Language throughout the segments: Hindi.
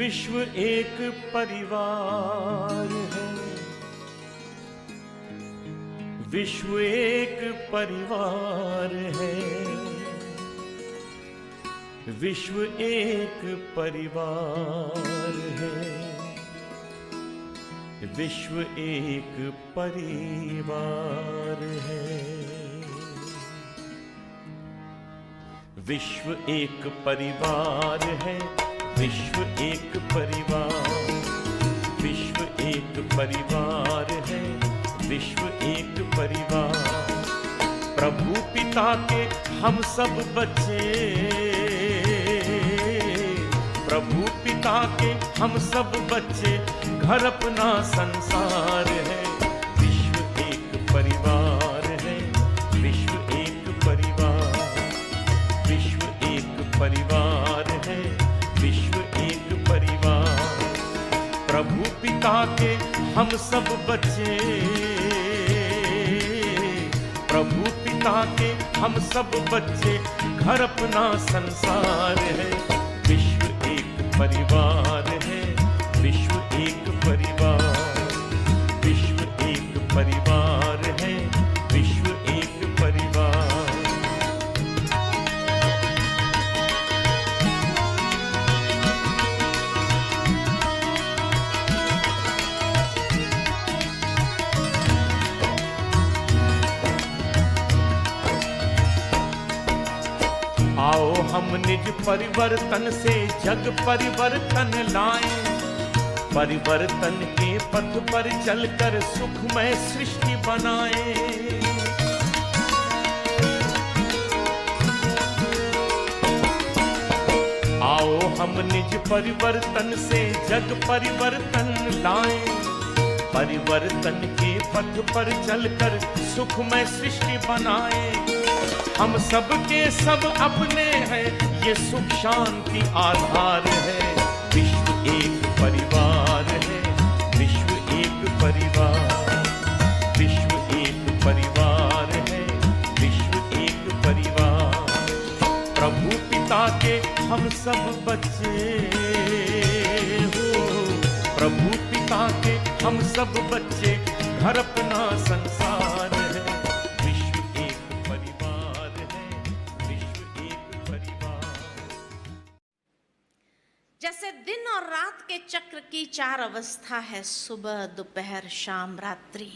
विश्व एक परिवार है, विश्व एक परिवार है, विश्व एक परिवार है, विश्व एक परिवार है, विश्व एक परिवार है, विश्व एक परिवार, विश्व एक परिवार है, विश्व एक परिवार। प्रभु पिता के हम सब बच्चे, प्रभु पिता के हम सब बच्चे, घर अपना संसार है, विश्व एक परिवार है, विश्व एक परिवार, विश्व एक परिवार है, विश्व एक परिवार। प्रभु पिता के हम सब बच्चे, प्रभु पिता के हम सब बच्चे, घर अपना संसार है, विश्व एक परिवार है, विश्व एक परिवार, विश्व एक परिवार है, विश्व एक परिवार। आओ हम निज परिवर्तन से जग परिवर्तन लाएं, परिवर्तन के पथ पर चलकर सुखमय सृष्टि बनाएं। आओ हम निज परिवर्तन से जग परिवर्तन लाएं, परिवर्तन के पथ पर चलकर सुखमय सृष्टि बनाएं। हम सब के सब अपने हैं, ये सुख शांति आधार है, विश्व एक परिवार है, विश्व एक परिवार, विश्व एक परिवार है, विश्व एक परिवार। प्रभु पिता के हम सब बच्चे हो, प्रभु पिता के हम सब बच्चे, घर अपना संसार है, जैसे दिन और रात के चक्र की चार अवस्था है, सुबह दोपहर शाम रात्रि,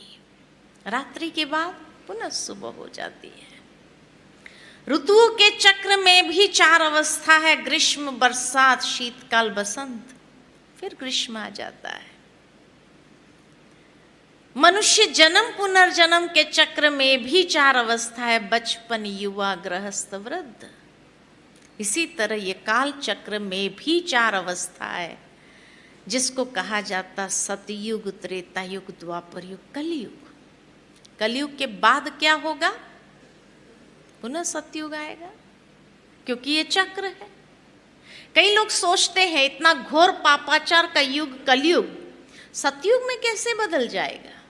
रात्रि के बाद पुनः सुबह हो जाती है। ऋतुओं के चक्र में भी चार अवस्था है, ग्रीष्म बरसात शीतकाल बसंत, फिर ग्रीष्म आ जाता है। मनुष्य जन्म पुनर्जन्म के चक्र में भी चार अवस्था है, बचपन युवा गृहस्थ वृद्ध। इसी तरह ये काल चक्र में भी चार अवस्था है, जिसको कहा जाता सतयुग त्रेता युग द्वापर युग कलयुग। कलयुग के बाद क्या होगा? पुनः सतयुग आएगा, क्योंकि ये चक्र है। कई लोग सोचते हैं इतना घोर पापाचार का युग कलयुग सतयुग में कैसे बदल जाएगा?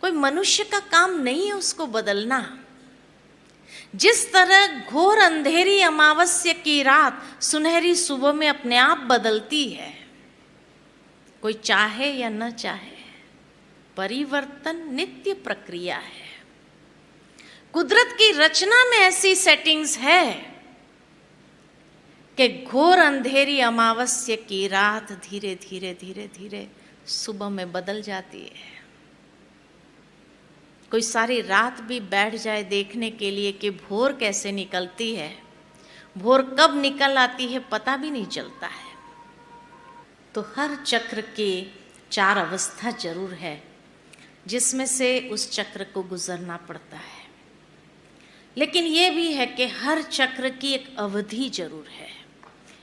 कोई मनुष्य का काम नहीं है उसको बदलना। जिस तरह घोर अंधेरी अमावस्या की रात सुनहरी सुबह में अपने आप बदलती है, कोई चाहे या न चाहे, परिवर्तन नित्य प्रक्रिया है। कुदरत की रचना में ऐसी सेटिंग्स है कि घोर अंधेरी अमावस्या की रात धीरे धीरे धीरे धीरे सुबह में बदल जाती है। कोई सारी रात भी बैठ जाए देखने के लिए कि भोर कैसे निकलती है, भोर कब निकल आती है पता भी नहीं चलता है। तो हर चक्र के चार अवस्था जरूर है, जिसमें से उस चक्र को गुजरना पड़ता है। लेकिन ये भी है कि हर चक्र की एक अवधि जरूर है,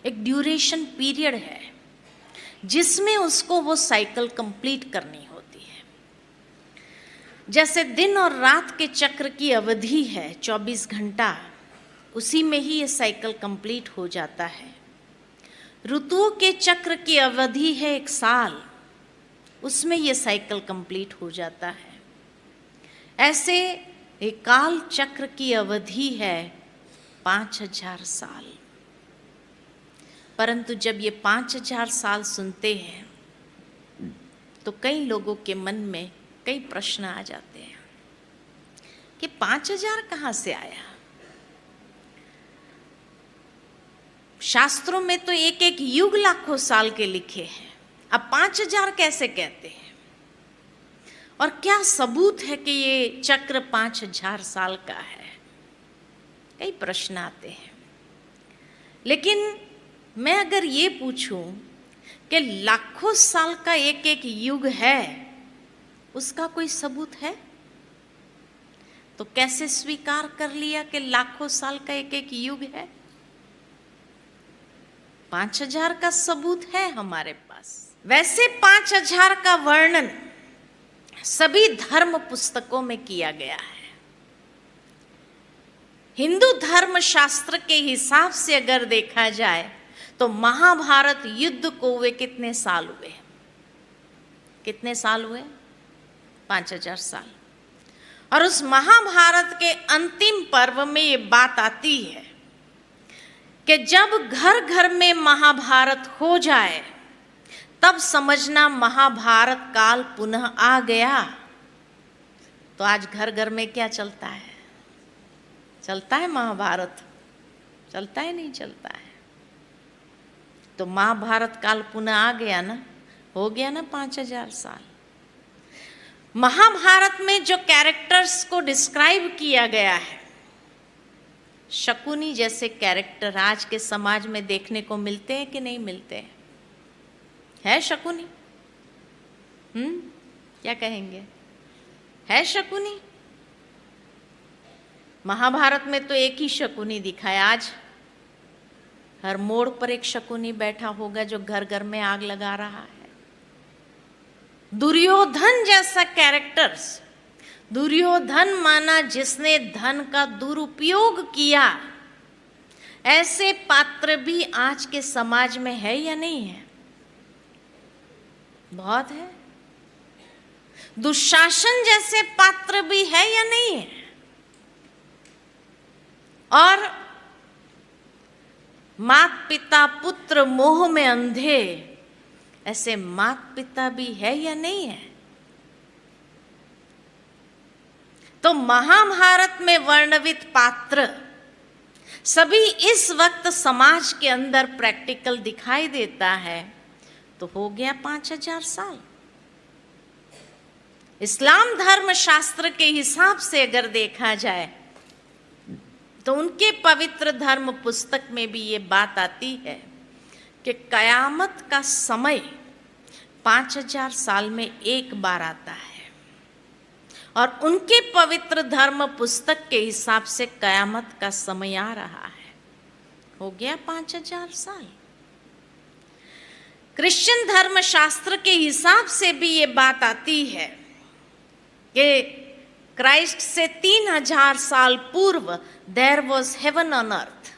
एक ड्यूरेशन पीरियड है, जिसमें उसको वो साइकिल कंप्लीट करनी होती है। जैसे दिन और रात के चक्र की अवधि है 24 घंटा, उसी में ही ये साइकिल कंप्लीट हो जाता है। ऋतुओं के चक्र की अवधि है 1 साल, उसमें ये साइकिल कंप्लीट हो जाता है। ऐसे एक काल चक्र की अवधि है 5000 साल। परंतु जब ये 5000 साल सुनते हैं तो कई लोगों के मन में कई प्रश्न आ जाते हैं कि 5000 कहाँ से आया। शास्त्रों में तो एक एक युग लाखों साल के लिखे हैं, अब 5000 कैसे कहते हैं? और क्या सबूत है कि ये चक्र 5000 साल का है? कई प्रश्न आते हैं। लेकिन मैं अगर ये पूछूं कि लाखों साल का एक एक युग है, उसका कोई सबूत है? तो कैसे स्वीकार कर लिया कि लाखों साल का एक एक युग है? 5000 का सबूत है हमारे पास। वैसे 5000 का वर्णन सभी धर्म पुस्तकों में किया गया है। हिंदू धर्म शास्त्र के हिसाब से अगर देखा जाए तो महाभारत युद्ध को हुए कितने साल हुए? कितने साल हुए? 5000 साल। और उस महाभारत के अंतिम पर्व में ये बात आती है कि जब घर घर में महाभारत हो जाए तब समझना महाभारत काल पुनः आ गया। तो आज घर घर में क्या चलता है? चलता है महाभारत? चलता है? नहीं चलता है। तो महाभारत काल पुनः आ गया ना, हो गया ना 5000 साल। महाभारत में जो कैरेक्टर्स को डिस्क्राइब किया गया है, शकुनी जैसे कैरेक्टर आज के समाज में देखने को मिलते हैं कि नहीं मिलते हैं? है शकुनी? क्या कहेंगे? है शकुनी? महाभारत में तो एक ही शकुनी दिखाया। आज हर मोड़ पर एक शकुनी बैठा होगा जो घर घर में आग लगा रहा है। दुर्योधन जैसा कैरेक्टर्स, दुर्योधन माना जिसने धन का दुरुपयोग किया, ऐसे पात्र भी आज के समाज में है या नहीं है? बहुत है। दुशासन जैसे पात्र भी है या नहीं है? और मात पिता पुत्र मोह में अंधे, ऐसे मात पिता भी है या नहीं है? तो महाभारत में वर्णित पात्र सभी इस वक्त समाज के अंदर प्रैक्टिकल दिखाई देता है। तो हो गया 5000 साल। इस्लाम धर्म शास्त्र के हिसाब से अगर देखा जाए तो उनके पवित्र धर्म पुस्तक में भी ये बात आती है कि कयामत का समय 5000 साल में एक बार आता है। और उनके पवित्र धर्म पुस्तक के हिसाब से कयामत का समय आ रहा है। हो गया 5000 साल। क्रिश्चियन धर्म शास्त्र के हिसाब से भी ये बात आती है कि क्राइस्ट से 3000 साल पूर्व there was heaven on earth.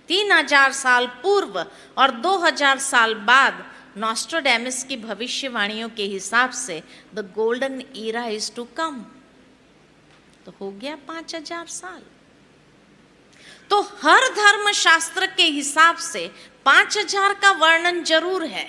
3000 साल पूर्व और 2000 साल बाद नॉस्ट्राडेमस की भविष्यवाणियों के हिसाब से the golden era is to come. तो हो गया 5000 साल। तो हर धर्म शास्त्र के हिसाब से 5000 का वर्णन जरूर है,